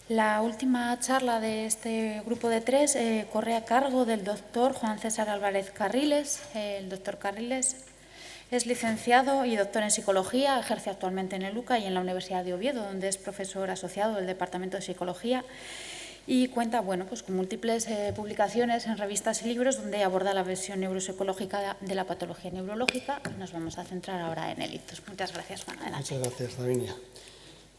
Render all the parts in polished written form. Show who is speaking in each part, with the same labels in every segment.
Speaker 1: La última charla de este grupo de tres corre a cargo del doctor Juan César Álvarez Carriles. El doctor Carriles es licenciado y doctor en Psicología, ejerce actualmente en el UCA y en la Universidad de Oviedo, donde es profesor asociado del Departamento de Psicología y cuenta pues con múltiples publicaciones en revistas y libros donde aborda la versión neuropsicológica de la patología neurológica. Nos vamos a centrar ahora en el ictus. Muchas gracias, Juan. Adelante.
Speaker 2: Muchas gracias, Davinia.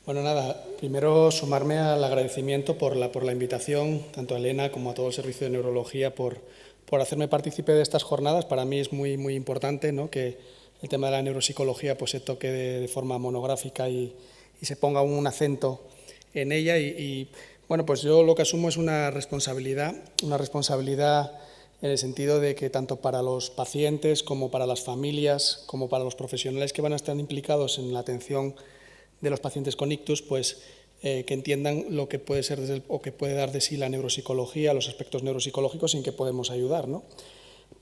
Speaker 2: Bueno, nada, primero sumarme al agradecimiento por la invitación, tanto a Elena como a todo el Servicio de Neurología, por hacerme partícipe de estas jornadas. Para mí es muy importante, ¿no?, que el tema de la neuropsicología pues, se toque de forma monográfica y se ponga un acento en ella. Bueno, pues yo lo que asumo es una responsabilidad en el sentido de que tanto para los pacientes como para las familias, como para los profesionales que van a estar implicados en la atención de los pacientes con ictus, pues que entiendan lo que puede ser o que puede dar de sí la neuropsicología, los aspectos neuropsicológicos en que podemos ayudar, ¿no?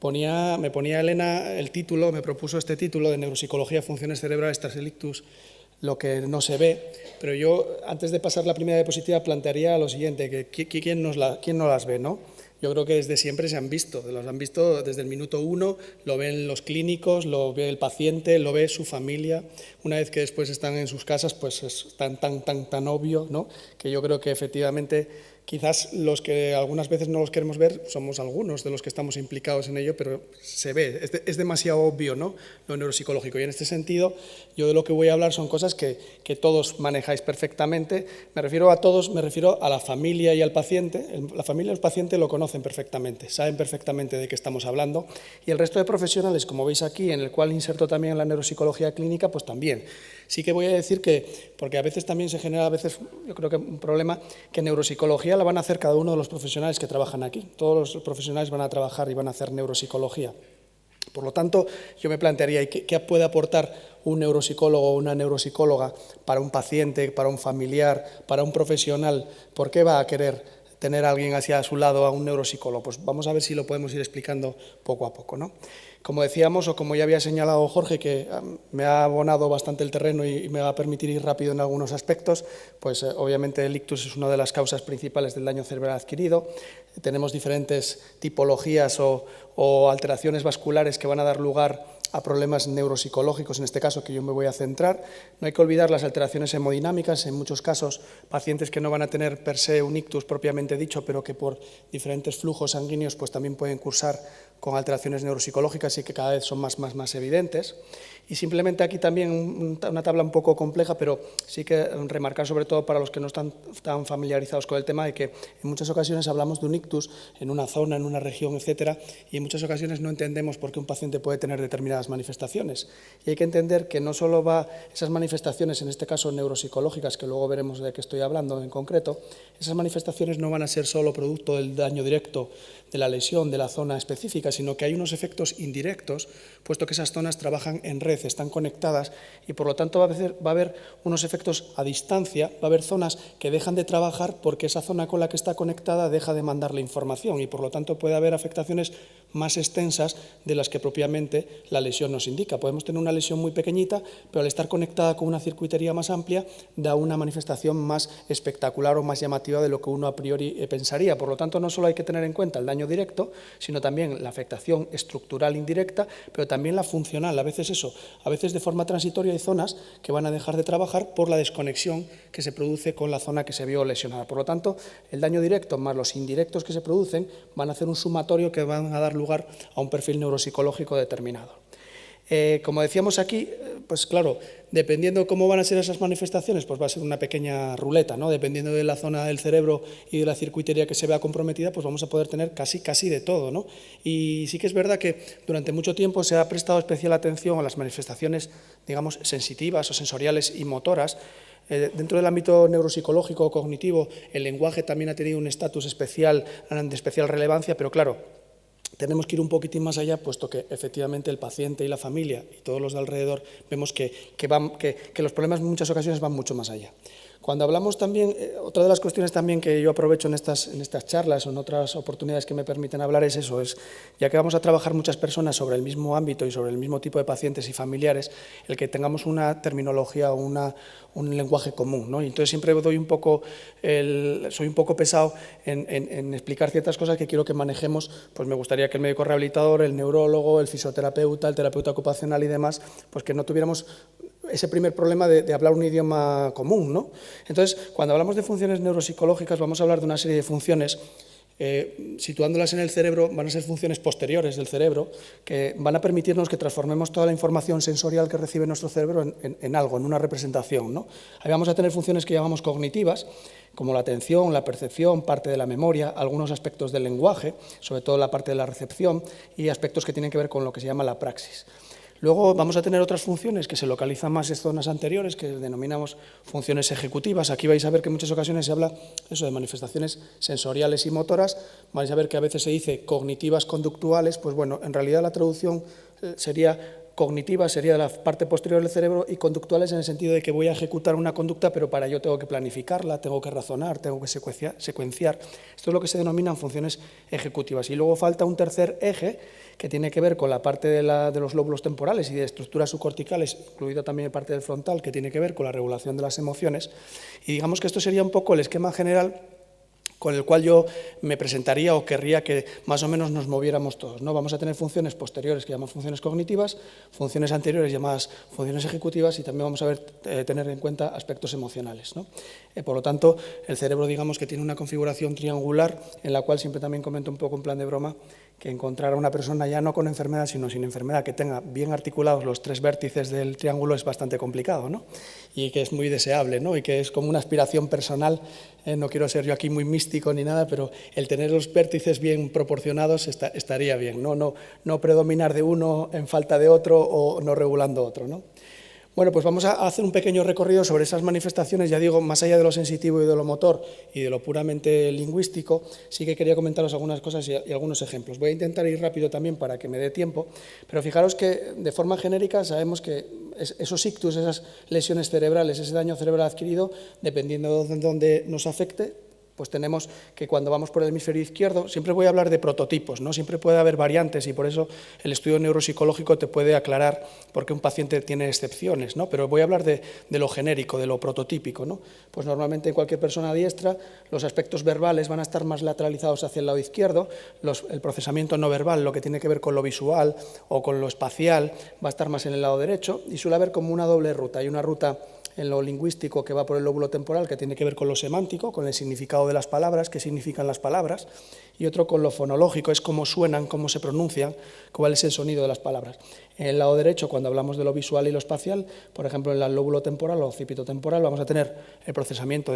Speaker 2: Me ponía Elena el título, me propuso este título de Neuropsicología, funciones cerebrales tras el ictus, lo que no se ve, pero yo antes de pasar la primera diapositiva plantearía lo siguiente, que ¿quién no las ve, no? Yo creo que desde siempre se han visto, los han visto desde el minuto 1, lo ven los clínicos, lo ve el paciente, lo ve su familia. Una vez que después están en sus casas, pues es tan obvio, ¿no?, que yo creo que efectivamente quizás los que algunas veces no los queremos ver somos algunos de los que estamos implicados en ello, pero se ve, es demasiado obvio, ¿no?, lo neuropsicológico. Y en este sentido, yo de lo que voy a hablar son cosas que todos manejáis perfectamente. Me refiero a todos, me refiero a la familia y al paciente. La familia y el paciente lo conocen perfectamente, saben perfectamente de qué estamos hablando. Y el resto de profesionales, como veis aquí, en el cual inserto también la neuropsicología clínica, pues también. Sí que voy a decir que, porque a veces también se genera, yo creo que un problema, que neuropsicología la van a hacer cada uno de los profesionales que trabajan aquí. Todos los profesionales van a trabajar y van a hacer neuropsicología. Por lo tanto, yo me plantearía qué puede aportar un neuropsicólogo o una neuropsicóloga para un paciente, para un familiar, para un profesional. ¿Por qué va a querer tener a alguien hacia su lado, a un neuropsicólogo? Pues vamos a ver si lo podemos ir explicando poco a poco, ¿no? Como decíamos, o como ya había señalado Jorge, que me ha abonado bastante el terreno y me va a permitir ir rápido en algunos aspectos, pues obviamente el ictus es una de las causas principales del daño cerebral adquirido. Tenemos diferentes tipologías o alteraciones vasculares que van a dar lugar a problemas neuropsicológicos, en este caso que yo me voy a centrar. No hay que olvidar las alteraciones hemodinámicas, en muchos casos pacientes que no van a tener per se un ictus propiamente dicho, pero que por diferentes flujos sanguíneos pues también pueden cursar con alteraciones neuropsicológicas y que cada vez son más evidentes. Y simplemente aquí también una tabla un poco compleja, pero sí que remarcar sobre todo para los que no están tan familiarizados con el tema de que en muchas ocasiones hablamos de un ictus en una zona, en una región, etcétera, y en muchas ocasiones no entendemos por qué un paciente puede tener determinadas manifestaciones. Y hay que entender que no solo va esas manifestaciones, en este caso neuropsicológicas, que luego veremos de qué estoy hablando en concreto, esas manifestaciones no van a ser solo producto del daño directo de la lesión de la zona específica, sino que hay unos efectos indirectos, puesto que esas zonas trabajan en red, están conectadas y por lo tanto va a haber unos efectos a distancia, va a haber zonas que dejan de trabajar porque esa zona con la que está conectada deja de mandarle información y por lo tanto puede haber afectaciones más extensas de las que propiamente la lesión nos indica. Podemos tener una lesión muy pequeñita, pero al estar conectada con una circuitería más amplia da una manifestación más espectacular o más llamativa de lo que uno a priori pensaría. Por lo tanto, no solo hay que tener en cuenta el daño directo, sino también la afectación estructural indirecta, pero también la funcional. A veces de forma transitoria hay zonas que van a dejar de trabajar por la desconexión que se produce con la zona que se vio lesionada. Por lo tanto, el daño directo más los indirectos que se producen van a hacer un sumatorio que van a dar lugar a un perfil neuropsicológico determinado. Como decíamos aquí, pues claro, dependiendo cómo van a ser esas manifestaciones, pues va a ser una pequeña ruleta, ¿no? Dependiendo de la zona del cerebro y de la circuitería que se vea comprometida, pues vamos a poder tener casi de todo, ¿no? Y sí que es verdad que durante mucho tiempo se ha prestado especial atención a las manifestaciones, digamos, sensitivas o sensoriales y motoras. Dentro del ámbito neuropsicológico o cognitivo, el lenguaje también ha tenido un estatus especial, de especial relevancia, pero claro, tenemos que ir un poquitín más allá, puesto que efectivamente el paciente y la familia y todos los de alrededor vemos que los problemas en muchas ocasiones van mucho más allá. Cuando hablamos también, otra de las cuestiones también que yo aprovecho en estas charlas o en otras oportunidades que me permiten hablar es eso, ya que vamos a trabajar muchas personas sobre el mismo ámbito y sobre el mismo tipo de pacientes y familiares, el que tengamos una terminología o un lenguaje común, ¿no? Y entonces siempre soy un poco pesado en explicar ciertas cosas que quiero que manejemos. Pues me gustaría que el médico rehabilitador, el neurólogo, el fisioterapeuta, el terapeuta ocupacional y demás, pues que no tuviéramos ese primer problema de hablar un idioma común, ¿no? Entonces, cuando hablamos de funciones neuropsicológicas, vamos a hablar de una serie de funciones, situándolas en el cerebro, van a ser funciones posteriores del cerebro, que van a permitirnos que transformemos toda la información sensorial que recibe nuestro cerebro en algo, en una representación, ¿no? Ahí vamos a tener funciones que llamamos cognitivas, como la atención, la percepción, parte de la memoria, algunos aspectos del lenguaje, sobre todo la parte de la recepción, y aspectos que tienen que ver con lo que se llama la praxis. Luego vamos a tener otras funciones que se localizan más en zonas anteriores, que denominamos funciones ejecutivas. Aquí vais a ver que en muchas ocasiones se habla eso de manifestaciones sensoriales y motoras. Vais a ver que a veces se dice cognitivas conductuales. Pues bueno, en realidad la traducción sería cognitiva, sería de la parte posterior del cerebro, y conductuales en el sentido de que voy a ejecutar una conducta, pero para ello tengo que planificarla, tengo que razonar, tengo que secuenciar. Esto es lo que se denominan funciones ejecutivas. Y luego falta un tercer eje que tiene que ver con la parte de los lóbulos temporales y de estructuras subcorticales, incluido también parte del frontal, que tiene que ver con la regulación de las emociones. Y digamos que esto sería un poco el esquema general con el cual yo me presentaría o querría que más o menos nos moviéramos todos, ¿no? Vamos a tener funciones posteriores que llamamos funciones cognitivas, funciones anteriores llamadas funciones ejecutivas, y también vamos a tener en cuenta aspectos emocionales, ¿no? Por lo tanto, el cerebro, digamos que tiene una configuración triangular, en la cual siempre también comento un poco en plan de broma que encontrar a una persona ya no con enfermedad, sino sin enfermedad, que tenga bien articulados los tres vértices del triángulo es bastante complicado, ¿no? Y que es muy deseable, ¿no? Y que es como una aspiración personal. No quiero ser yo aquí muy místico ni nada, pero el tener los vértices bien proporcionados estaría bien, ¿no? No predominar de uno en falta de otro o no regulando otro, ¿no? Bueno, pues vamos a hacer un pequeño recorrido sobre esas manifestaciones, ya digo, más allá de lo sensitivo y de lo motor y de lo puramente lingüístico. Sí que quería comentaros algunas cosas y algunos ejemplos. Voy a intentar ir rápido también para que me dé tiempo, pero fijaros que de forma genérica sabemos que esos ictus, esas lesiones cerebrales, ese daño cerebral adquirido, dependiendo de dónde nos afecte, pues tenemos que cuando vamos por el hemisferio izquierdo, siempre voy a hablar de prototipos, ¿no? Siempre puede haber variantes, y por eso el estudio neuropsicológico te puede aclarar por qué un paciente tiene excepciones, ¿no? Pero voy a hablar de lo genérico, de lo prototípico, ¿no? Pues normalmente en cualquier persona diestra los aspectos verbales van a estar más lateralizados hacia el lado izquierdo, el procesamiento no verbal, lo que tiene que ver con lo visual o con lo espacial, va a estar más en el lado derecho, y suele haber como una doble ruta. Hay una ruta en lo lingüístico que va por el lóbulo temporal, que tiene que ver con lo semántico, con el significado de las palabras, qué significan las palabras, y otro con lo fonológico, es cómo suenan, cómo se pronuncian, cuál es el sonido de las palabras. En el lado derecho, cuando hablamos de lo visual y lo espacial, por ejemplo, en el lóbulo temporal o occipito temporal, vamos a tener el procesamiento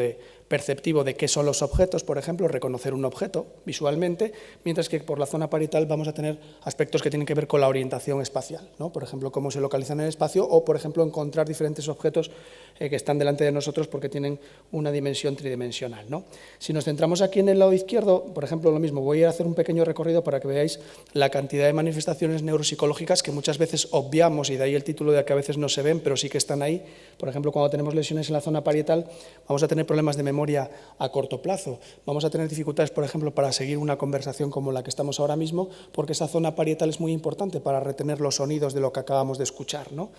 Speaker 2: perceptivo de qué son los objetos, por ejemplo, reconocer un objeto visualmente, mientras que por la zona parietal vamos a tener aspectos que tienen que ver con la orientación espacial, ¿no? Por ejemplo, cómo se localizan en el espacio, o, por ejemplo, encontrar diferentes objetos que están delante de nosotros porque tienen una dimensión tridimensional, ¿no? Si nos centramos aquí en el lado izquierdo, por ejemplo, lo mismo, voy a hacer un pequeño recorrido para que veáis la cantidad de manifestaciones neuropsicológicas que muchas veces obviamos, y de ahí el título de que a veces no se ven, pero sí que están ahí. Por ejemplo, cuando tenemos lesiones en la zona parietal, vamos a tener problemas de memoria a corto plazo, vamos a tener dificultades, por ejemplo, para seguir una conversación como la que estamos ahora mismo, porque esa zona parietal es muy importante para retener los sonidos de lo que acabamos de escuchar, ¿no?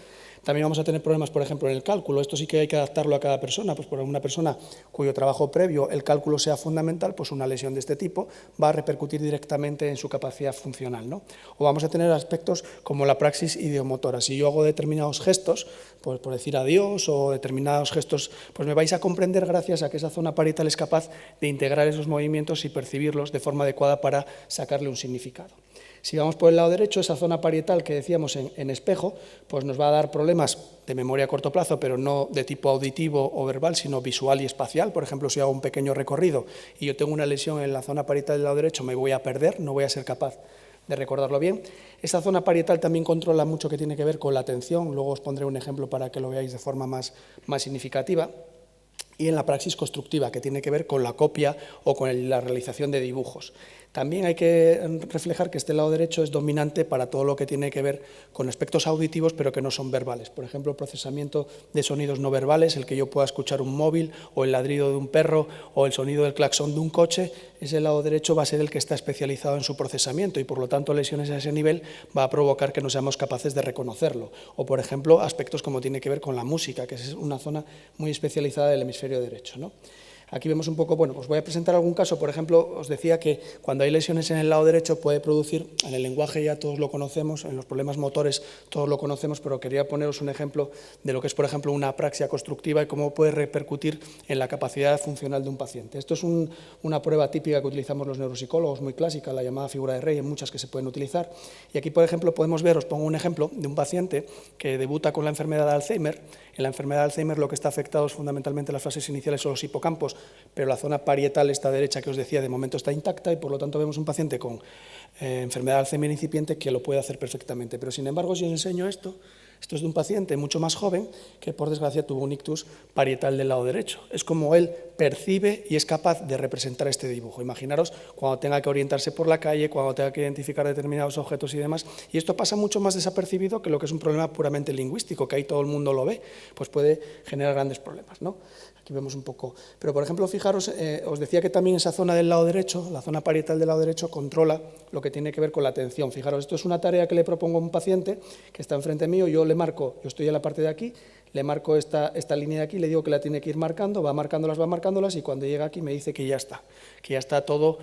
Speaker 2: También vamos a tener problemas, por ejemplo, en el cálculo. Esto sí que hay que adaptarlo a cada persona. Pues por una persona cuyo trabajo previo el cálculo sea fundamental, pues una lesión de este tipo va a repercutir directamente en su capacidad funcional, ¿no? O vamos a tener aspectos como la praxis ideomotora. Si yo hago determinados gestos, pues por decir adiós, o determinados gestos, pues me vais a comprender gracias a que esa zona parietal es capaz de integrar esos movimientos y percibirlos de forma adecuada para sacarle un significado. Si vamos por el lado derecho, esa zona parietal que decíamos en espejo, pues nos va a dar problemas de memoria a corto plazo, pero no de tipo auditivo o verbal, sino visual y espacial. Por ejemplo, si hago un pequeño recorrido y yo tengo una lesión en la zona parietal del lado derecho, me voy a perder, no voy a ser capaz de recordarlo bien. Esta zona parietal también controla mucho que tiene que ver con la atención. Luego os pondré un ejemplo para que lo veáis de forma más significativa. y en la praxis constructiva, que tiene que ver con la copia o con la realización de dibujos. También hay que reflejar que este lado derecho es dominante para todo lo que tiene que ver con aspectos auditivos, pero que no son verbales. Por ejemplo, el procesamiento de sonidos no verbales, el que yo pueda escuchar un móvil o el ladrido de un perro o el sonido del claxon de un coche, ese lado derecho va a ser el que está especializado en su procesamiento y, por lo tanto, lesiones a ese nivel va a provocar que no seamos capaces de reconocerlo. O, por ejemplo, aspectos como tiene que ver con la música, que es una zona muy especializada del hemisferio derecho, ¿no? Aquí vemos un poco, bueno, pues voy a presentar algún caso. Por ejemplo, os decía que cuando hay lesiones en el lado derecho puede producir, en el lenguaje ya todos lo conocemos, en los problemas motores todos lo conocemos, pero quería poneros un ejemplo de lo que es, por ejemplo, una apraxia constructiva y cómo puede repercutir en la capacidad funcional de un paciente. Esto es una prueba típica que utilizamos los neuropsicólogos, muy clásica, la llamada figura de Rey, hay muchas que se pueden utilizar. Y aquí, por ejemplo, podemos ver, os pongo un ejemplo de un paciente que debuta con la enfermedad de Alzheimer. En la enfermedad de Alzheimer lo que está afectado es fundamentalmente las fases iniciales o los hipocampos, pero la zona parietal, esta derecha que os decía, de momento está intacta y por lo tanto vemos un paciente con enfermedad de Alzheimer incipiente que lo puede hacer perfectamente. Pero sin embargo, si os enseño esto es de un paciente mucho más joven que por desgracia tuvo un ictus parietal del lado derecho. Es como él percibe y es capaz de representar este dibujo. Imaginaros cuando tenga que orientarse por la calle, cuando tenga que identificar determinados objetos y demás. Y esto pasa mucho más desapercibido que lo que es un problema puramente lingüístico, que ahí todo el mundo lo ve, pues puede generar grandes problemas, ¿no? Aquí vemos un poco. Pero, por ejemplo, fijaros, os decía que también esa zona del lado derecho, la zona parietal del lado derecho, controla lo que tiene que ver con la atención. Fijaros, esto es una tarea que le propongo a un paciente que está enfrente mío, yo le marco, yo estoy en la parte de aquí, le marco esta línea de aquí, le digo que la tiene que ir marcando, va marcándolas y cuando llega aquí me dice que ya está todo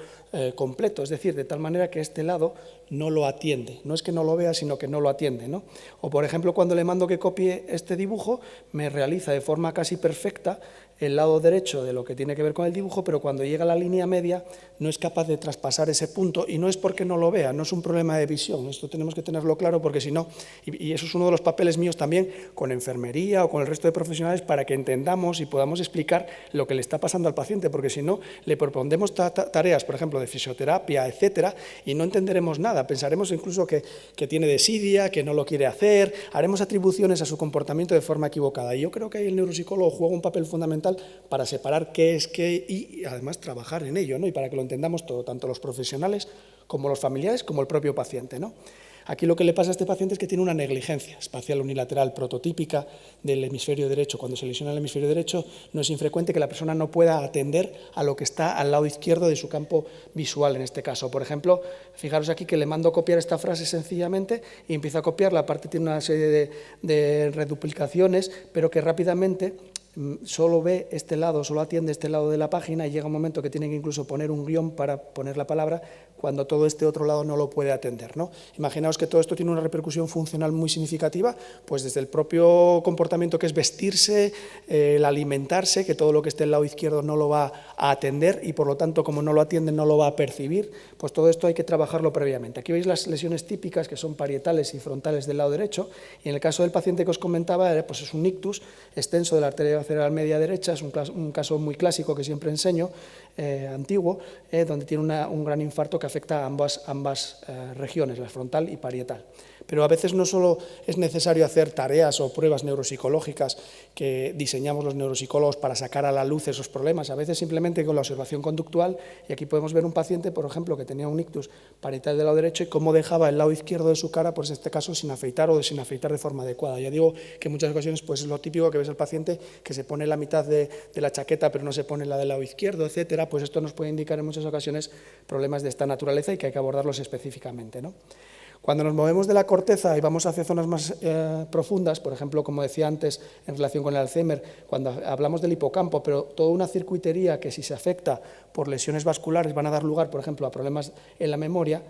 Speaker 2: completo, es decir, de tal manera que este lado no lo atiende, no es que no lo vea, sino que no lo atiende, ¿no? O, por ejemplo, cuando le mando que copie este dibujo, me realiza de forma casi perfecta el lado derecho de lo que tiene que ver con el dibujo, pero cuando llega a la línea media no es capaz de traspasar ese punto y no es porque no lo vea, no es un problema de visión, esto tenemos que tenerlo claro porque si no, y eso es uno de los papeles míos también con enfermería o con el resto de profesionales para que entendamos y podamos explicar lo que le está pasando al paciente, porque si no, le proponemos tareas, por ejemplo, de fisioterapia, etcétera, y no entenderemos nada, pensaremos incluso que tiene desidia, que no lo quiere hacer, haremos atribuciones a su comportamiento de forma equivocada, y yo creo que ahí el neuropsicólogo juega un papel fundamental para separar qué es qué y además trabajar en ello, ¿no? Y para que lo entendamos todo, tanto los profesionales como los familiares como el propio paciente, ¿no? Aquí lo que le pasa a este paciente es que tiene una negligencia espacial unilateral prototípica del hemisferio derecho. Cuando se lesiona el hemisferio derecho no es infrecuente que la persona no pueda atender a lo que está al lado izquierdo de su campo visual en este caso. Por ejemplo, fijaros aquí que le mando copiar esta frase sencillamente y empiezo a copiar, la parte tiene una serie de reduplicaciones, pero que rápidamente solo ve este lado, solo atiende este lado de la página y llega un momento que tiene que incluso poner un guión para poner la palabra cuando todo este otro lado no lo puede atender, ¿no? Imaginaos que todo esto tiene una repercusión funcional muy significativa, pues desde el propio comportamiento que es vestirse, el alimentarse, que todo lo que esté al lado izquierdo no lo va a atender y por lo tanto como no lo atiende no lo va a percibir, pues todo esto hay que trabajarlo previamente. Aquí veis las lesiones típicas que son parietales y frontales del lado derecho y en el caso del paciente que os comentaba pues es un ictus extenso de la arteria cerebral media derecha, es un caso muy clásico que siempre enseño, antiguo, donde tiene un gran infarto que afecta a ambas regiones, la frontal y parietal. Pero a veces no solo es necesario hacer tareas o pruebas neuropsicológicas que diseñamos los neuropsicólogos para sacar a la luz esos problemas, a veces simplemente con la observación conductual, y aquí podemos ver un paciente, por ejemplo, que tenía un ictus parietal del lado derecho y cómo dejaba el lado izquierdo de su cara, pues en este caso sin afeitar o sin afeitar de forma adecuada. Ya digo que en muchas ocasiones pues es lo típico que ves al paciente que se pone la mitad de la chaqueta pero no se pone la del lado izquierdo, etcétera, pues esto nos puede indicar en muchas ocasiones problemas de esta naturaleza y que hay que abordarlos específicamente, ¿no? Cuando nos movemos de la corteza y vamos hacia zonas más profundas, por ejemplo, como decía antes, en relación con el Alzheimer, cuando hablamos del hipocampo, pero toda una circuitería que si se afecta por lesiones vasculares van a dar lugar, por ejemplo, a problemas en la memoria,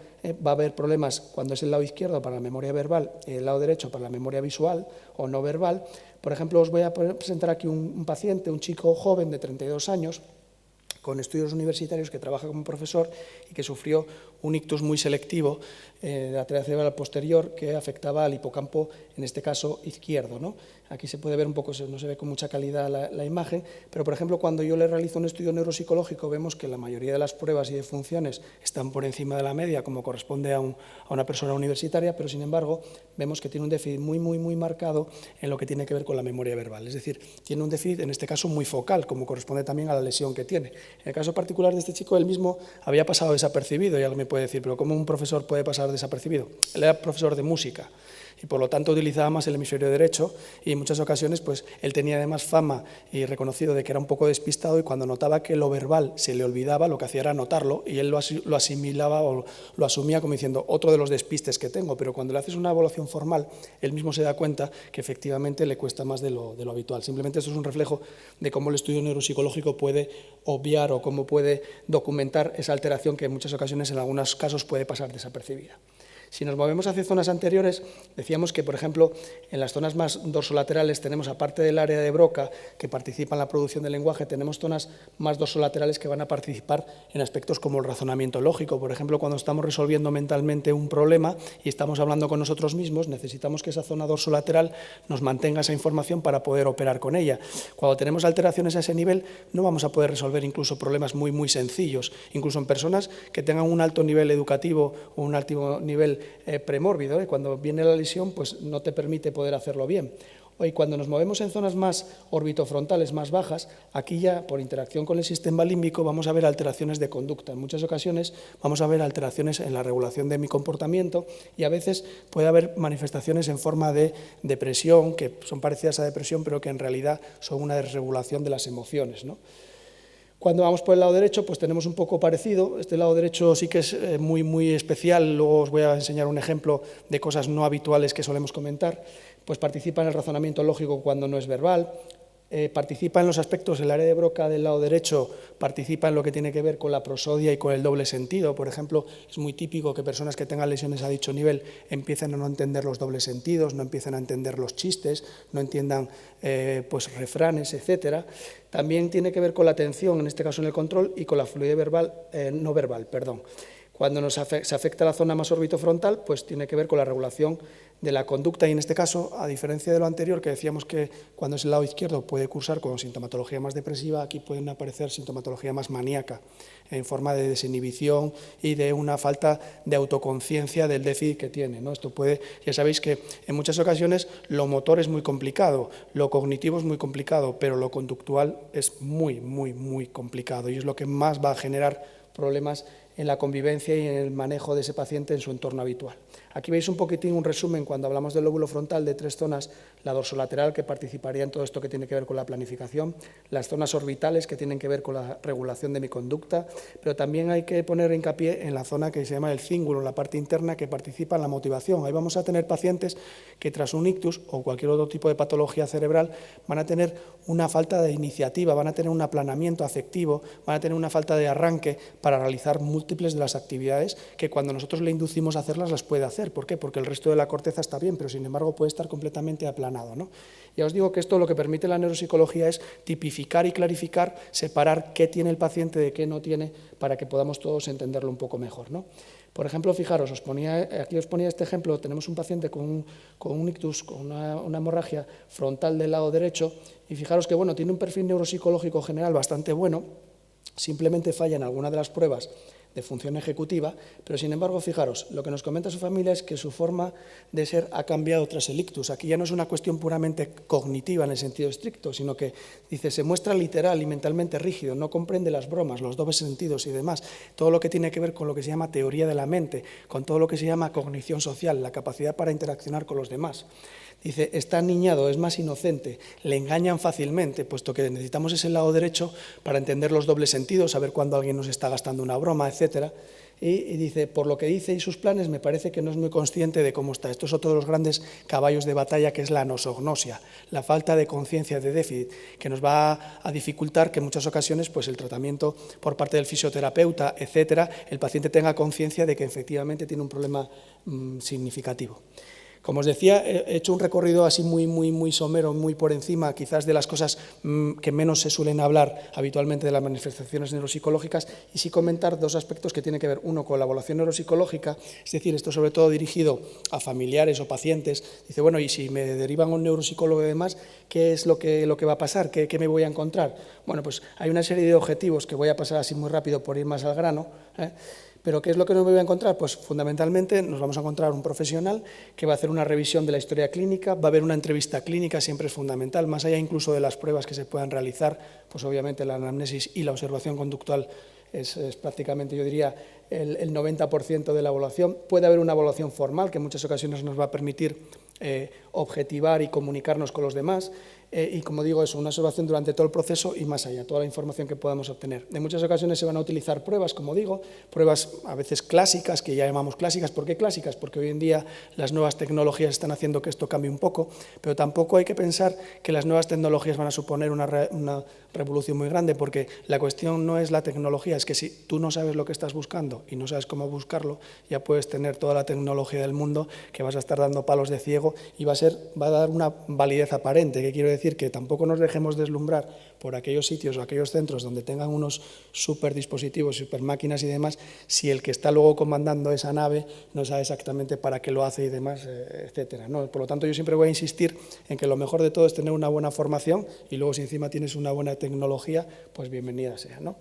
Speaker 2: va a haber problemas cuando es el lado izquierdo para la memoria verbal y el lado derecho para la memoria visual o no verbal. Por ejemplo, os voy a presentar aquí un paciente, un chico joven de 32 años, con estudios universitarios, que trabaja como profesor y que sufrió un ictus muy selectivo de la arteria cerebral posterior que afectaba al hipocampo, en este caso izquierdo, ¿no? Aquí se puede ver un poco, no se ve con mucha calidad la imagen, pero por ejemplo cuando yo le realizo un estudio neuropsicológico vemos que la mayoría de las pruebas y de funciones están por encima de la media, como corresponde a una persona universitaria, pero sin embargo vemos que tiene un déficit muy marcado en lo que tiene que ver con la memoria verbal, es decir, tiene un déficit en este caso muy focal, como corresponde también a la lesión que tiene. En el caso particular de este chico, él mismo había pasado desapercibido, y alguien me puede decir, pero ¿cómo un profesor puede pasar desapercibido? Él era profesor de música y por lo tanto utilizaba más el hemisferio derecho, y en muchas ocasiones pues él tenía además fama y reconocido de que era un poco despistado, y cuando notaba que lo verbal se le olvidaba, lo que hacía era anotarlo, y él lo asimilaba o lo asumía como diciendo otro de los despistes que tengo, pero cuando le haces una evaluación formal, él mismo se da cuenta que efectivamente le cuesta más de lo habitual. Simplemente eso es un reflejo de cómo el estudio neuropsicológico puede obviar o cómo puede documentar esa alteración que en muchas ocasiones, en algunos casos, puede pasar desapercibida. Si nos movemos hacia zonas anteriores, decíamos que, por ejemplo, en las zonas más dorsolaterales tenemos, aparte del área de Broca, que participa en la producción del lenguaje, tenemos zonas más dorsolaterales que van a participar en aspectos como el razonamiento lógico. Por ejemplo, cuando estamos resolviendo mentalmente un problema y estamos hablando con nosotros mismos, necesitamos que esa zona dorsolateral nos mantenga esa información para poder operar con ella. Cuando tenemos alteraciones a ese nivel, no vamos a poder resolver incluso problemas muy sencillos, incluso en personas que tengan un alto nivel educativo o un alto nivel premórbido, y cuando viene la lesión pues no te permite poder hacerlo bien. Y cuando nos movemos en zonas más orbitofrontales, más bajas, aquí ya por interacción con el sistema límbico vamos a ver alteraciones de conducta. En muchas ocasiones vamos a ver alteraciones en la regulación de mi comportamiento, y a veces puede haber manifestaciones en forma de depresión, que son parecidas a depresión, pero que en realidad son una desregulación de las emociones, ¿no? Cuando vamos por el lado derecho, pues tenemos un poco parecido. Este lado derecho sí que es muy especial. Luego os voy a enseñar un ejemplo de cosas no habituales que solemos comentar. Pues participa en el razonamiento lógico cuando no es verbal. Participa en los aspectos, el área de Broca del lado derecho participa en lo que tiene que ver con la prosodia y con el doble sentido. Por ejemplo, es muy típico que personas que tengan lesiones a dicho nivel empiecen a no entender los dobles sentidos, no empiecen a entender los chistes, no entiendan pues refranes, etcétera. También tiene que ver con la atención, en este caso en el control, y con la fluidez verbal, no verbal, perdón. Cuando se afecta la zona más orbitofrontal, pues tiene que ver con la regulación de la conducta, y en este caso, a diferencia de lo anterior, que decíamos que cuando es el lado izquierdo puede cursar con sintomatología más depresiva, aquí pueden aparecer sintomatología más maníaca, en forma de desinhibición y de una falta de autoconciencia del déficit que tiene, ¿no? Esto puede, ya sabéis que en muchas ocasiones lo motor es muy complicado, lo cognitivo es muy complicado, pero lo conductual es muy complicado, y es lo que más va a generar problemas en la convivencia y en el manejo de ese paciente en su entorno habitual. Aquí veis un poquitín un resumen cuando hablamos del lóbulo frontal de tres zonas: la dorsolateral, que participaría en todo esto que tiene que ver con la planificación, las zonas orbitales, que tienen que ver con la regulación de mi conducta, pero también hay que poner hincapié en la zona que se llama el cíngulo, la parte interna, que participa en la motivación. Ahí vamos a tener pacientes que tras un ictus o cualquier otro tipo de patología cerebral van a tener una falta de iniciativa, van a tener un aplanamiento afectivo, van a tener una falta de arranque para realizar múltiples de las actividades que cuando nosotros le inducimos a hacerlas las puede hacer. ¿Por qué? Porque el resto de la corteza está bien, pero sin embargo puede estar completamente aplanado, ¿no? Ya os digo que esto lo que permite la neuropsicología es tipificar y clarificar, separar qué tiene el paciente de qué no tiene, para que podamos todos entenderlo un poco mejor, ¿no? Por ejemplo, fijaros, aquí os ponía este ejemplo. Tenemos un paciente con un ictus, con una hemorragia frontal del lado derecho, y fijaros que bueno, tiene un perfil neuropsicológico general bastante bueno, simplemente falla en alguna de las pruebas de función ejecutiva, pero sin embargo, fijaros, lo que nos comenta su familia es que su forma de ser ha cambiado tras el ictus. Aquí ya no es una cuestión puramente cognitiva en el sentido estricto, sino que, dice, se muestra literal y mentalmente rígido, no comprende las bromas, los dobles sentidos y demás, todo lo que tiene que ver con lo que se llama teoría de la mente, con todo lo que se llama cognición social, la capacidad para interaccionar con los demás. Dice, está niñado, es más inocente, le engañan fácilmente, puesto que necesitamos ese lado derecho para entender los dobles sentidos, saber cuándo alguien nos está gastando una broma, etc. Y dice, por lo que dice y sus planes, me parece que no es muy consciente de cómo está. Esto es otro de los grandes caballos de batalla, que es la anosognosia, la falta de conciencia de déficit, que nos va a dificultar que en muchas ocasiones pues, el tratamiento por parte del fisioterapeuta, etc., el paciente tenga conciencia de que efectivamente tiene un problema significativo. Como os decía, he hecho un recorrido así muy somero, muy por encima, quizás de las cosas que menos se suelen hablar habitualmente de las manifestaciones neuropsicológicas, y sí comentar dos aspectos que tienen que ver, uno, con la evaluación neuropsicológica, es decir, esto sobre todo dirigido a familiares o pacientes. Dice, bueno, y si me derivan a un neuropsicólogo y demás, ¿qué es lo que va a pasar? ¿Qué me voy a encontrar? Bueno, pues hay una serie de objetivos que voy a pasar así muy rápido por ir más al grano, Pero ¿qué es lo que nos voy a encontrar? Pues fundamentalmente nos vamos a encontrar un profesional que va a hacer una revisión de la historia clínica, va a haber una entrevista clínica, siempre es fundamental, más allá incluso de las pruebas que se puedan realizar, pues obviamente la anamnesis y la observación conductual es prácticamente, yo diría, el 90% de la evaluación. Puede haber una evaluación formal que en muchas ocasiones nos va a permitir objetivar y comunicarnos con los demás. Y como digo, eso, una observación durante todo el proceso y más allá, toda la información que podamos obtener. En muchas ocasiones se van a utilizar pruebas, como digo, pruebas a veces clásicas, que ya llamamos clásicas. ¿Por qué clásicas? Porque hoy en día las nuevas tecnologías están haciendo que esto cambie un poco, pero tampoco hay que pensar que las nuevas tecnologías van a suponer una revolución muy grande, porque la cuestión no es la tecnología, es que si tú no sabes lo que estás buscando y no sabes cómo buscarlo, ya puedes tener toda la tecnología del mundo que vas a estar dando palos de ciego y va a dar una validez aparente. ¿Qué quiero decir? Que tampoco nos dejemos deslumbrar por aquellos sitios o aquellos centros donde tengan unos super dispositivos, super máquinas y demás, si el que está luego comandando esa nave no sabe exactamente para qué lo hace y demás, etcétera, ¿no? Por lo tanto, yo siempre voy a insistir en que lo mejor de todo es tener una buena formación y luego si encima tienes una buena tecnología, pues bienvenida sea, ¿no?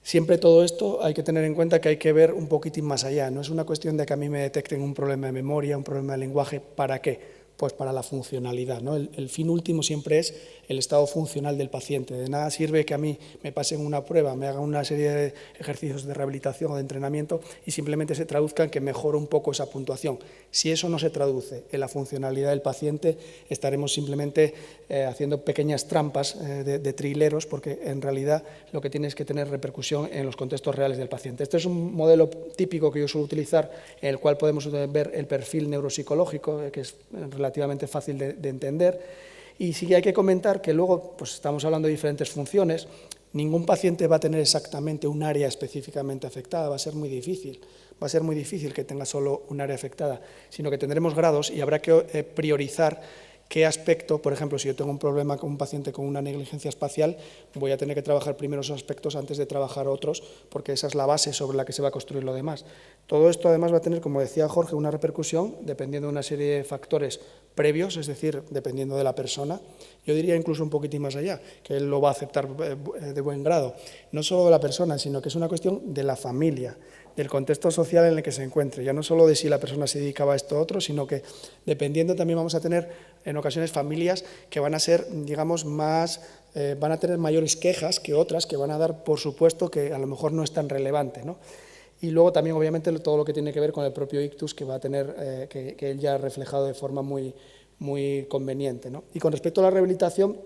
Speaker 2: Siempre todo esto hay que tener en cuenta que hay que ver un poquitín más allá. No es una cuestión de que a mí me detecten un problema de memoria, un problema de lenguaje. ¿Para qué? Pues para la funcionalidad, ¿no? El fin último siempre es el estado funcional del paciente. De nada sirve que a mí me pasen una prueba, me hagan una serie de ejercicios de rehabilitación o de entrenamiento y simplemente se traduzca en que mejore un poco esa puntuación. Si eso no se traduce en la funcionalidad del paciente, estaremos simplemente haciendo pequeñas trampas de trileros, porque en realidad lo que tiene es que tener repercusión en los contextos reales del paciente. Este es un modelo típico que yo suelo utilizar, en el cual podemos ver el perfil neuropsicológico, que es relativamente fácil de entender. Y sí que hay que comentar que luego pues estamos hablando de diferentes funciones. Ningún paciente va a tener exactamente un área específicamente afectada, va a ser muy difícil. Va a ser muy difícil que tenga solo un área afectada, sino que tendremos grados y habrá que priorizar qué aspecto. Por ejemplo, si yo tengo un problema con un paciente con una negligencia espacial, voy a tener que trabajar primero esos aspectos antes de trabajar otros, porque esa es la base sobre la que se va a construir lo demás. Todo esto además va a tener, como decía Jorge, una repercusión dependiendo de una serie de factores previos, es decir, dependiendo de la persona. Yo diría incluso un poquitín más allá, que él lo va a aceptar de buen grado. No solo de la persona, sino que es una cuestión de la familia, del contexto social en el que se encuentre, ya no solo de si la persona se dedicaba a esto o otro, sino que dependiendo también vamos a tener en ocasiones familias que van a ser, digamos, más, van a tener mayores quejas que otras, que van a dar por supuesto que a lo mejor no es tan relevante, ¿no? Y luego también obviamente todo lo que tiene que ver con el propio ictus, que va a tener, que él ya ha reflejado de forma muy conveniente, ¿no? Y con respecto a la rehabilitación,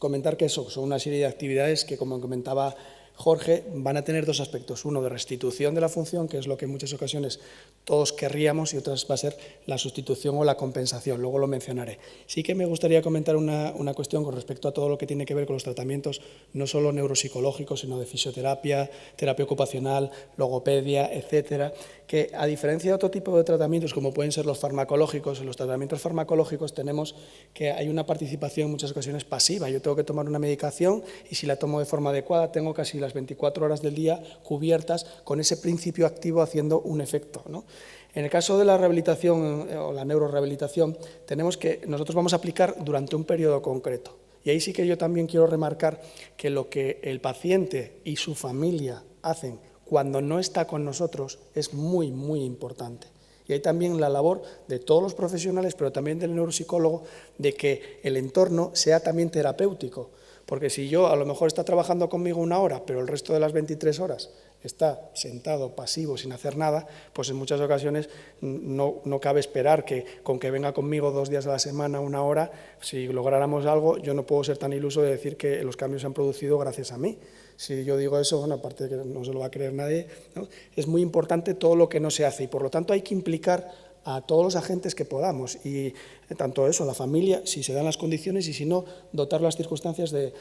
Speaker 2: comentar que eso son una serie de actividades que, como comentaba Jorge, van a tener dos aspectos. Uno de restitución de la función, que es lo que en muchas ocasiones todos querríamos, y otras va a ser la sustitución o la compensación. Luego lo mencionaré. Sí que me gustaría comentar una cuestión con respecto a todo lo que tiene que ver con los tratamientos, no solo neuropsicológicos, sino de fisioterapia, terapia ocupacional, logopedia, etcétera, que a diferencia de otro tipo de tratamientos, como pueden ser los farmacológicos, en los tratamientos farmacológicos tenemos que hay una participación en muchas ocasiones pasiva. Yo tengo que tomar una medicación y si la tomo de forma adecuada tengo casi las 24 horas del día cubiertas con ese principio activo haciendo un efecto, ¿no? En el caso de la rehabilitación o la neurorehabilitación, tenemos que nosotros vamos a aplicar durante un periodo concreto. Y ahí sí que yo también quiero remarcar que lo que el paciente y su familia hacen cuando no está con nosotros es muy importante. Y hay también la labor de todos los profesionales, pero también del neuropsicólogo, de que el entorno sea también terapéutico. Porque si yo a lo mejor está trabajando conmigo una hora, pero el resto de las 23 horas está sentado, pasivo, sin hacer nada, pues en muchas ocasiones no cabe esperar que con que venga conmigo 2 días a la semana, 1 hora, si lográramos algo, yo no puedo ser tan iluso de decir que los cambios se han producido gracias a mí. Si yo digo eso, bueno, aparte de que no se lo va a creer nadie, ¿no? Es muy importante todo lo que no se hace y por lo tanto hay que implicar a todos los agentes que podamos y tanto eso, la familia, si se dan las condiciones y si no, dotar las circunstancias de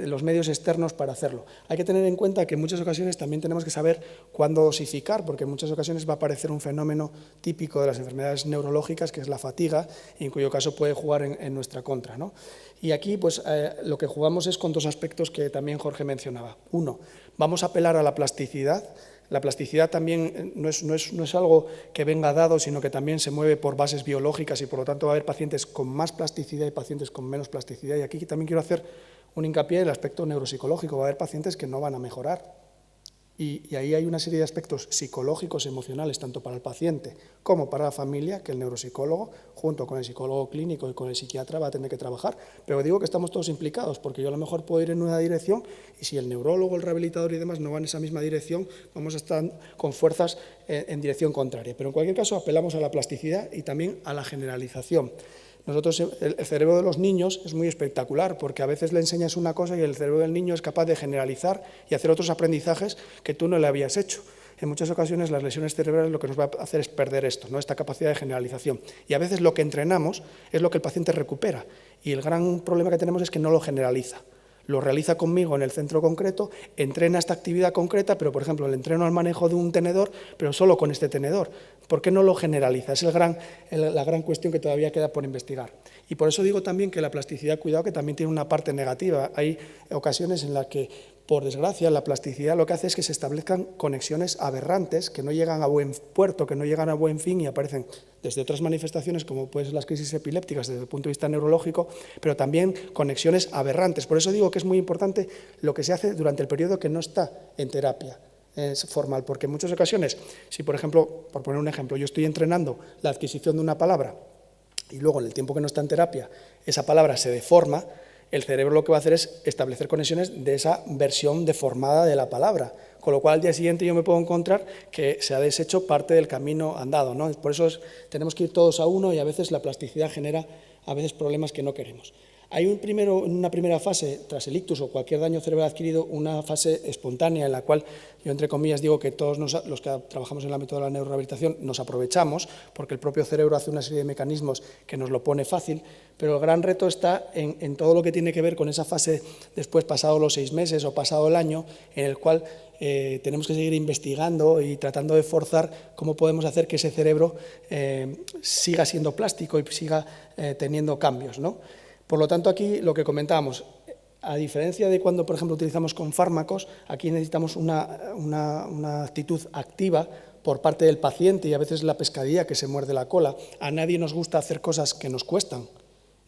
Speaker 2: los medios externos para hacerlo. Hay que tener en cuenta que en muchas ocasiones también tenemos que saber cuándo dosificar, porque en muchas ocasiones va a aparecer un fenómeno típico de las enfermedades neurológicas, que es la fatiga, y en cuyo caso puede jugar en nuestra contra, ¿no? Y aquí pues, lo que jugamos es con dos aspectos que también Jorge mencionaba. Uno, vamos a apelar a la plasticidad. La plasticidad también no es algo que venga dado, sino que también se mueve por bases biológicas y por lo tanto va a haber pacientes con más plasticidad y pacientes con menos plasticidad. Y aquí también quiero hacer un hincapié en el aspecto neuropsicológico. Va a haber pacientes que no van a mejorar. Y ahí hay una serie de aspectos psicológicos, emocionales, tanto para el paciente como para la familia, que el neuropsicólogo, junto con el psicólogo clínico y con el psiquiatra, va a tener que trabajar. Pero digo que estamos todos implicados, porque yo a lo mejor puedo ir en una dirección y si el neurólogo, el rehabilitador y demás no van en esa misma dirección, vamos a estar con fuerzas en dirección contraria. Pero en cualquier caso apelamos a la plasticidad y también a la generalización. Nosotros, el cerebro de los niños es muy espectacular porque a veces le enseñas una cosa y el cerebro del niño es capaz de generalizar y hacer otros aprendizajes que tú no le habías hecho. En muchas ocasiones las lesiones cerebrales lo que nos va a hacer es perder esto, ¿no? Esta capacidad de generalización. Y a veces lo que entrenamos es lo que el paciente recupera y el gran problema que tenemos es que no lo generaliza. Lo realiza conmigo en el centro concreto, entrena esta actividad concreta, pero por ejemplo le entreno al manejo de un tenedor, pero solo con este tenedor. ¿Por qué no lo generaliza? Es la gran cuestión que todavía queda por investigar. Y por eso digo también que la plasticidad, cuidado, que también tiene una parte negativa. Hay ocasiones en las que, por desgracia, la plasticidad lo que hace es que se establezcan conexiones aberrantes que no llegan a buen puerto, que no llegan a buen fin y aparecen desde otras manifestaciones como pueden ser las crisis epilépticas desde el punto de vista neurológico, pero también conexiones aberrantes. Por eso digo que es muy importante lo que se hace durante el periodo que no está en terapia formal, porque en muchas ocasiones, si por ejemplo, por poner un ejemplo, yo estoy entrenando la adquisición de una palabra y luego en el tiempo que no está en terapia esa palabra se deforma, el cerebro lo que va a hacer es establecer conexiones de esa versión deformada de la palabra, con lo cual al día siguiente yo me puedo encontrar que se ha deshecho parte del camino andado, ¿no? Por eso tenemos que ir todos a uno y a veces la plasticidad genera a veces problemas que no queremos. Hay una primera fase, tras el ictus o cualquier daño cerebral adquirido, una fase espontánea en la cual yo, entre comillas, digo que todos los que trabajamos en el ámbito de la neurorehabilitación nos aprovechamos, porque el propio cerebro hace una serie de mecanismos que nos lo pone fácil, pero el gran reto está en todo lo que tiene que ver con esa fase después, pasado los 6 meses o pasado el año, en el cual tenemos que seguir investigando y tratando de forzar cómo podemos hacer que ese cerebro siga siendo plástico y siga teniendo cambios, ¿no? Por lo tanto, aquí lo que comentábamos, a diferencia de cuando, por ejemplo, utilizamos con fármacos, aquí necesitamos una actitud activa por parte del paciente y a veces la pescadilla que se muerde la cola. A nadie nos gusta hacer cosas que nos cuestan.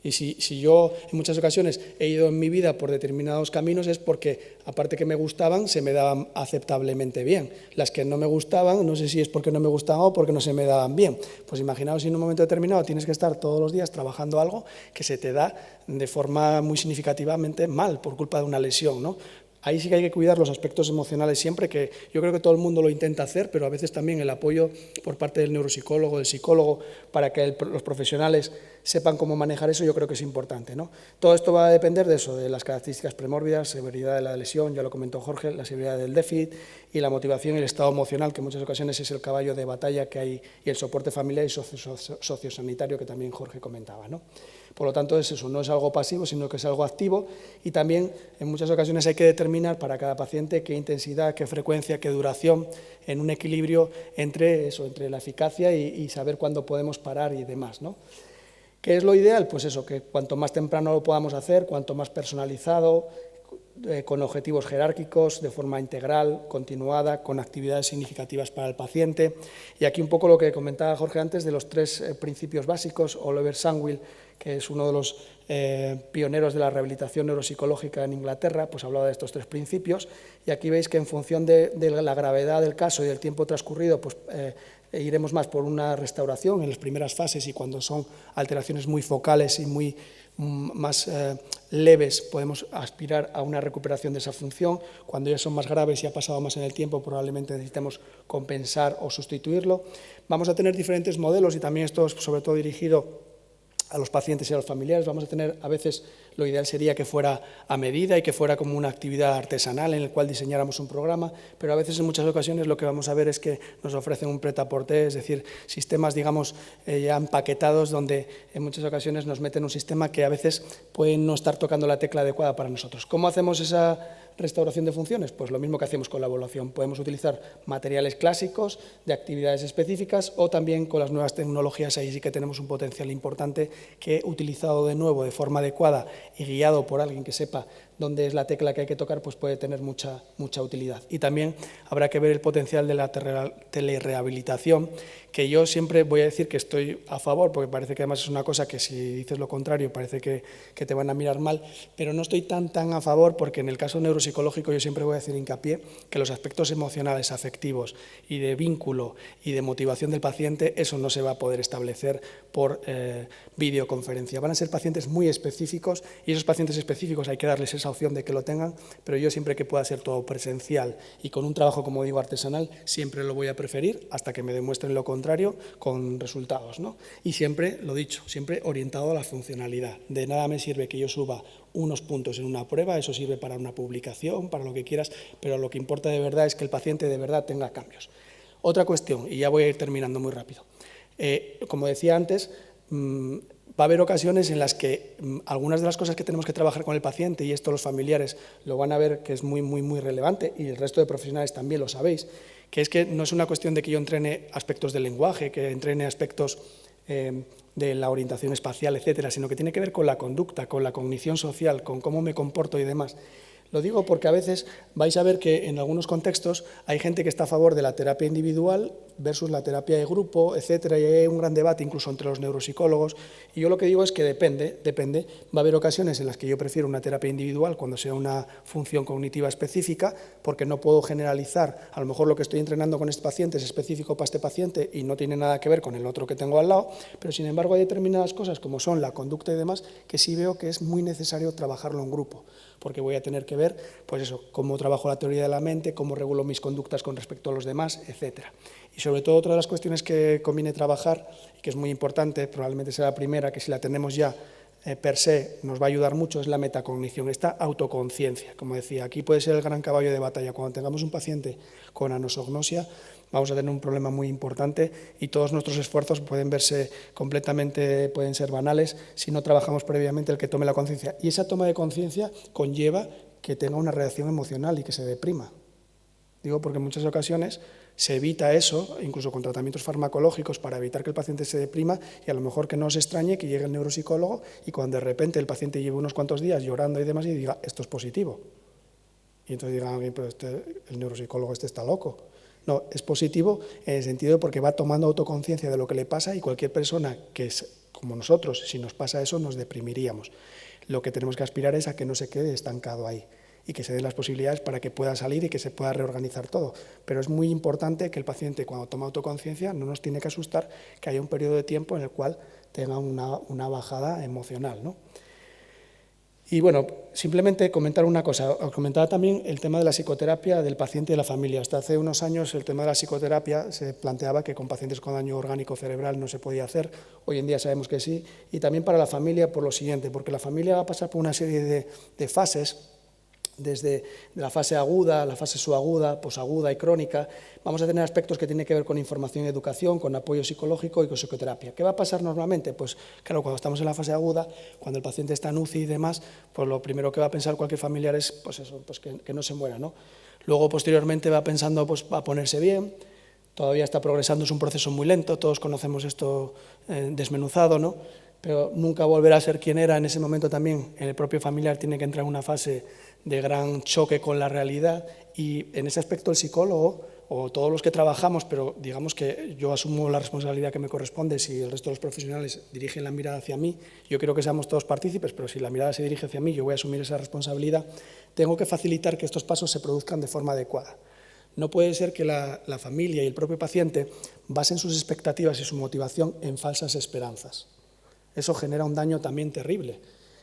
Speaker 2: Y si yo en muchas ocasiones he ido en mi vida por determinados caminos es porque, aparte que me gustaban, se me daban aceptablemente bien. Las que no me gustaban, no sé si es porque no me gustaban o porque no se me daban bien. Pues imaginaos si en un momento determinado tienes que estar todos los días trabajando algo que se te da de forma muy significativamente mal por culpa de una lesión, ¿no? Ahí sí que hay que cuidar los aspectos emocionales siempre, que yo creo que todo el mundo lo intenta hacer, pero a veces también el apoyo por parte del neuropsicólogo, del psicólogo, para que los profesionales sepan cómo manejar eso, yo creo que es importante, ¿no? Todo esto va a depender de eso, de las características premórbidas, severidad de la lesión, ya lo comentó Jorge, la severidad del déficit y la motivación y el estado emocional, que en muchas ocasiones es el caballo de batalla que hay, y el soporte familiar y sociosanitario que también Jorge comentaba, ¿no? Por lo tanto, es eso, no es algo pasivo, sino que es algo activo y también en muchas ocasiones hay que determinar para cada paciente qué intensidad, qué frecuencia, qué duración, en un equilibrio entre la eficacia y saber cuándo podemos parar y demás, ¿no? ¿Qué es lo ideal? Pues eso, que cuanto más temprano lo podamos hacer, cuanto más personalizado, con objetivos jerárquicos, de forma integral, continuada, con actividades significativas para el paciente. Y aquí un poco lo que comentaba Jorge antes de los 3 principios básicos. Oliver Sandwell, que es uno de los pioneros de la rehabilitación neuropsicológica en Inglaterra, pues hablaba de estos 3 principios. Y aquí veis que en función de la gravedad del caso y del tiempo transcurrido, pues iremos más por una restauración en las primeras fases y cuando son alteraciones muy focales y muy más leves podemos aspirar a una recuperación de esa función. Cuando ya son más graves y ha pasado más en el tiempo probablemente necesitemos compensar o sustituirlo. Vamos a tener diferentes modelos y también esto es sobre todo dirigido a los pacientes y a los familiares. Vamos a tener a veces lo ideal sería que fuera a medida y que fuera como una actividad artesanal en la cual diseñáramos un programa, pero a veces en muchas ocasiones lo que vamos a ver es que nos ofrecen un prêt-à-porter, es decir, sistemas, digamos, ya empaquetados, donde en muchas ocasiones nos meten un sistema que a veces puede no estar tocando la tecla adecuada para nosotros. ¿Cómo hacemos esa restauración de funciones? Pues lo mismo que hacemos con la evaluación. Podemos utilizar materiales clásicos de actividades específicas o también con las nuevas tecnologías. Ahí sí que tenemos un potencial importante que, utilizado de nuevo de forma adecuada y guiado por alguien que sepa dónde es la tecla que hay que tocar, pues puede tener mucha utilidad. Y también habrá que ver el potencial de la telerehabilitación, que yo siempre voy a decir que estoy a favor, porque parece que además es una cosa que si dices lo contrario parece que te van a mirar mal, pero no estoy tan a favor, porque en el caso neuropsicológico yo siempre voy a hacer hincapié que los aspectos emocionales, afectivos y de vínculo y de motivación del paciente, eso no se va a poder establecer por videoconferencia. Van a ser pacientes muy específicos y esos pacientes específicos hay que darles esa opción de que lo tengan, pero yo siempre que pueda ser todo presencial y con un trabajo, como digo, artesanal, siempre lo voy a preferir hasta que me demuestren lo contrario con resultados, ¿no? Y siempre, lo dicho, siempre orientado a la funcionalidad. De nada me sirve que yo suba unos puntos en una prueba, eso sirve para una publicación, para lo que quieras, pero lo que importa de verdad es que el paciente de verdad tenga cambios. Otra cuestión, y ya voy a ir terminando muy rápido. Como decía antes, va a haber ocasiones en las que algunas de las cosas que tenemos que trabajar con el paciente, y esto los familiares lo van a ver que es muy relevante, y el resto de profesionales también lo sabéis, que es que no es una cuestión de que yo entrene aspectos del lenguaje, que entrene aspectos de la orientación espacial, etcétera, sino que tiene que ver con la conducta, con la cognición social, con cómo me comporto y demás. Lo digo porque a veces vais a ver que en algunos contextos hay gente que está a favor de la terapia individual versus la terapia de grupo, etcétera, y hay un gran debate incluso entre los neuropsicólogos, y yo lo que digo es que depende. Va a haber ocasiones en las que yo prefiero una terapia individual cuando sea una función cognitiva específica, porque no puedo generalizar, a lo mejor lo que estoy entrenando con este paciente es específico para este paciente y no tiene nada que ver con el otro que tengo al lado, pero sin embargo hay determinadas cosas como son la conducta y demás que sí veo que es muy necesario trabajarlo en grupo, porque voy a tener que ver, pues eso, cómo trabajo la teoría de la mente, cómo regulo mis conductas con respecto a los demás, etcétera. Y sobre todo, otra de las cuestiones que conviene trabajar, y que es muy importante, probablemente sea la primera, que si la tenemos ya per se nos va a ayudar mucho, es la metacognición, esta autoconciencia. Como decía, aquí puede ser el gran caballo de batalla. Cuando tengamos un paciente con anosognosia, vamos a tener un problema muy importante y todos nuestros esfuerzos pueden verse completamente, pueden ser banales si no trabajamos previamente el que tome la conciencia. Y esa toma de conciencia conlleva que tenga una reacción emocional y que se deprima. Digo porque en muchas ocasiones se evita eso, incluso con tratamientos farmacológicos, para evitar que el paciente se deprima, y a lo mejor que no os extrañe que llegue el neuropsicólogo y cuando de repente el paciente lleve unos cuantos días llorando y demás y diga, esto es positivo. Y entonces digan, pero el neuropsicólogo está loco. No, es positivo en el sentido de porque va tomando autoconciencia de lo que le pasa, y cualquier persona que es como nosotros, si nos pasa eso, nos deprimiríamos. Lo que tenemos que aspirar es a que no se quede estancado ahí y que se den las posibilidades para que pueda salir y que se pueda reorganizar todo. Pero es muy importante que el paciente, cuando toma autoconciencia, no nos tiene que asustar que haya un periodo de tiempo en el cual tenga una bajada emocional, ¿no? Y bueno, simplemente comentar una cosa. Os comentaba también el tema de la psicoterapia del paciente y de la familia. Hasta hace unos años el tema de la psicoterapia se planteaba que con pacientes con daño orgánico cerebral no se podía hacer. Hoy en día sabemos que sí. Y también para la familia por lo siguiente, porque la familia va a pasar por una serie de fases, desde la fase aguda, la fase subaguda, posaguda y crónica. Vamos a tener aspectos que tienen que ver con información y educación, con apoyo psicológico y con psicoterapia. ¿Qué va a pasar normalmente? Pues claro, cuando estamos en la fase aguda, cuando el paciente está en UCI y demás, pues lo primero que va a pensar cualquier familiar es pues eso, pues que no se muera, ¿no? Luego, posteriormente, va pensando, pues va a ponerse bien, todavía está progresando, es un proceso muy lento, todos conocemos esto desmenuzado, ¿no? Pero nunca volverá a ser quien era. En ese momento también el propio familiar tiene que entrar en una fase de gran choque con la realidad, y en ese aspecto el psicólogo o todos los que trabajamos, pero digamos que yo asumo la responsabilidad que me corresponde si el resto de los profesionales dirigen la mirada hacia mí. Yo quiero que seamos todos partícipes, pero si la mirada se dirige hacia mí, yo voy a asumir esa responsabilidad. Tengo que facilitar que estos pasos se produzcan de forma adecuada. No puede ser que la familia y el propio paciente basen sus expectativas y su motivación en falsas esperanzas. Eso genera un daño también terrible.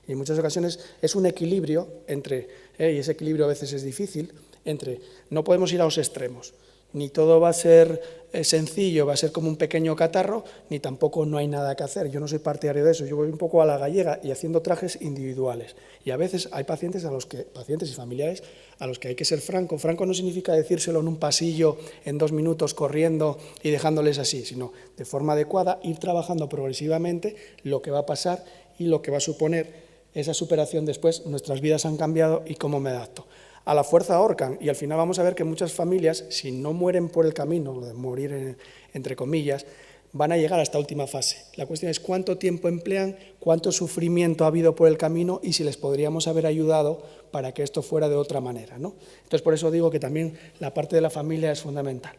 Speaker 2: Y en muchas ocasiones es un equilibrio entre, y ese equilibrio a veces es difícil, entre no podemos ir a los extremos, ni todo va a ser sencillo, va a ser como un pequeño catarro, ni tampoco no hay nada que hacer. Yo no soy partidario de eso, yo voy un poco a la gallega y haciendo trajes individuales. Y a veces hay pacientes y familiares a los que hay que ser franco. Franco no significa decírselo en un pasillo, en 2 minutos, corriendo y dejándoles así, sino de forma adecuada, ir trabajando progresivamente lo que va a pasar y lo que va a suponer esa superación después. Nuestras vidas han cambiado y cómo me adapto. A la fuerza ahorcan, y al final vamos a ver que muchas familias, si no mueren por el camino, lo de morir entre comillas, van a llegar a esta última fase. La cuestión es cuánto tiempo emplean, cuánto sufrimiento ha habido por el camino y si les podríamos haber ayudado para que esto fuera de otra manera, ¿no? Entonces, por eso digo que también la parte de la familia es fundamental.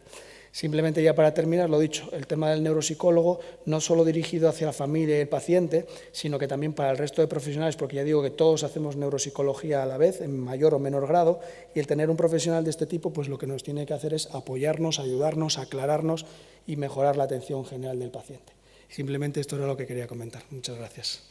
Speaker 2: Simplemente, ya para terminar, lo dicho, el tema del neuropsicólogo no solo dirigido hacia la familia y el paciente, sino que también para el resto de profesionales, porque ya digo que todos hacemos neuropsicología a la vez, en mayor o menor grado, y el tener un profesional de este tipo, pues lo que nos tiene que hacer es apoyarnos, ayudarnos, aclararnos y mejorar la atención general del paciente. Simplemente esto era lo que quería comentar. Muchas gracias.